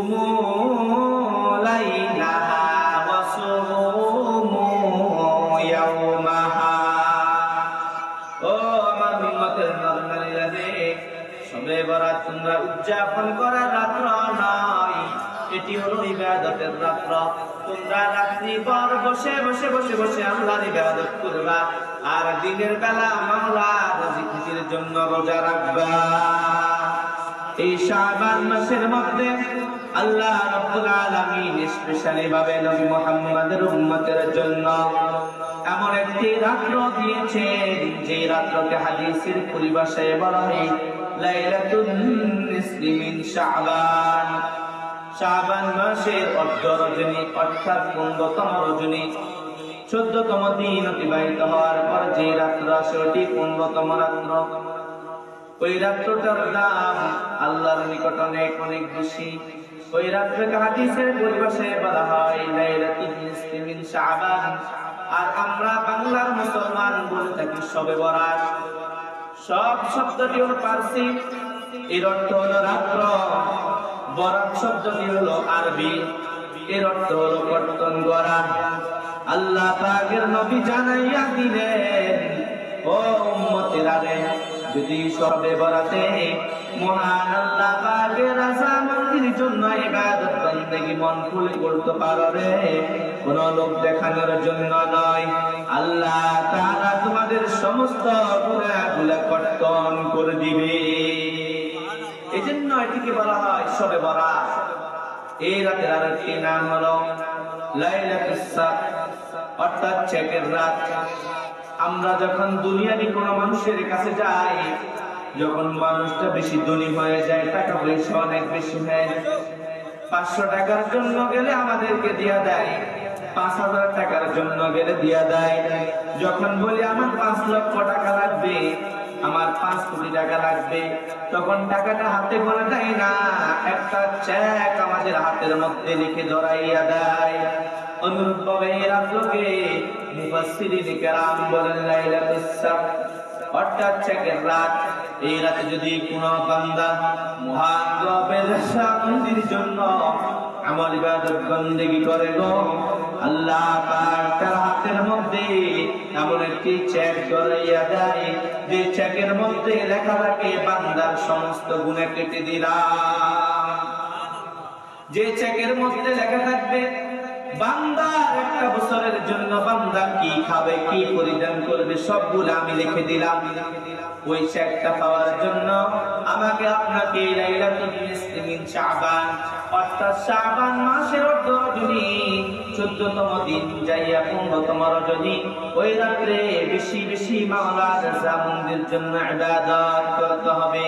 কুমু লাইলাহা ওয়া সুমু ইয়াওমাহা। ও আমার উম্মতের নর-নারীরা রে, শবে বরাত তোমরা উদযাপন করার রাত্র নয়, এটি হলো ইবাদতের রাত্র। তোমরা রাত্রি পর বসে বসে বসে বসে আল্লাহর ইবাদত করবা, আর দিনের বেলা মাওলার জিকিরের জন্য রোজা রাখবা। এই শাবান মাসের মধ্যে আল্লাহ রাব্বুল আলামিন স্পেশালি ভাবে নবী মুহাম্মদের উম্মতের জন্য এমন একটি রাত্র দিয়েছেন, যে রাত্রকে হাদিসের পরিভাষায় বলা হয় লাইলাতুন নিসফি মিন শাবান। শাবান মাসের অর্ধ রজনী অর্থাৎ 15তম রজনী, 14তম দিন অতিবাহিত হওয়ার পর যে রাত্র আসে ওটি 15তম রাত্র। ওই রাত্রটার দাম আল্লাহর নিকট অনেক অনেক বেশি। ওই রাত্রকে হাদিসের পরিভাষায় বলা হয় লাইলাতুন নিসফি মিন শাবান। আর আমরা বাংলার মুসলমান বলে থাকি শবে বরাত। সব শব্দটি হলো পারসি, এর অর্থ হলো রাত্র। বরাত শব্দটি হলো আরবি, এর অর্থ হলো কর্তন করা। আল্লাহ পাকের নবী জানাইয়া দিলেন, ও উম্মতেরা রে, যদি শবে বরাতে মহান আল্লাহ পাকের রাজামন্দির জন্য ইবাদত বন্দেগী মন খুলে করতে পারো রে, কোন লোক দেখানোর জন্য নয়, আল্লাহ তাআলা তোমাদের সমস্ত গুনাহগুলো কর্তন করে দিবে। এজন্য এটিকে বলা হয় শবে বরাত। এই রাতের আরেকটি নাম হলো লাইলাতুস সাব, অর্থাৎ চেকের রাত। আমরা যখন দুনিয়ারই কোনো মানুষের কাছে যাই, যখন মানুষটা বেশি ধনী হয়ে যায়, টাকা পয়সা অনেক বেশি হয়ে যায়, 500 টাকার জন্য গেলে আমাদেরকে দিয়া দেয়, 5000 টাকার জন্য গেলে দিয়া দেয়। যখন বলি আমার 5 লক্ষ টাকা লাগবে, আমার 5 কোটি টাকা লাগবে, তখন টাকাটা হাতে করে দেয় না, একটা চেক আমাদের হাতের মধ্যে লিখে ধরাইয়া দেয়। অনুরূপভাবে এই রাতকে মুফাসসিরিন কেরাম বলেন লাইলাতুস সাব, অর্থাৎ চেকের রাত। এই রাতে যদি কোনো বান্দা মহান রবের শান্তির জন্য আমল ইবাদত বন্দেগী করে গো, আল্লাহ পাক তার হাতের মধ্যে এমন একটি চেক ধরাইয়া দেয়, যে চেকের মধ্যে লেখা থাকে বান্দার সমস্ত গুনাহ কেটে দিলাম। যে চেকের মধ্যে লেখা থাকবে বান্দার একটা বছরের জন্য বান্দা কি খাবে, কি পরিধান করবে, সবগুলো আমি লিখে দিলাম। ওই চেকটা পাওয়ার জন্য আমাকে আপনাকে লাইলাতুন নিসফি মিন শাবান, অর্থাৎ শাবান মাসের অর্ধ রজনী 14তম দিন যাইয়া 15তম রজনী, ওই রাত্রে বেশি বেশি মাওলার রাজামন্দির জন্য ইবাদত করতে হবে।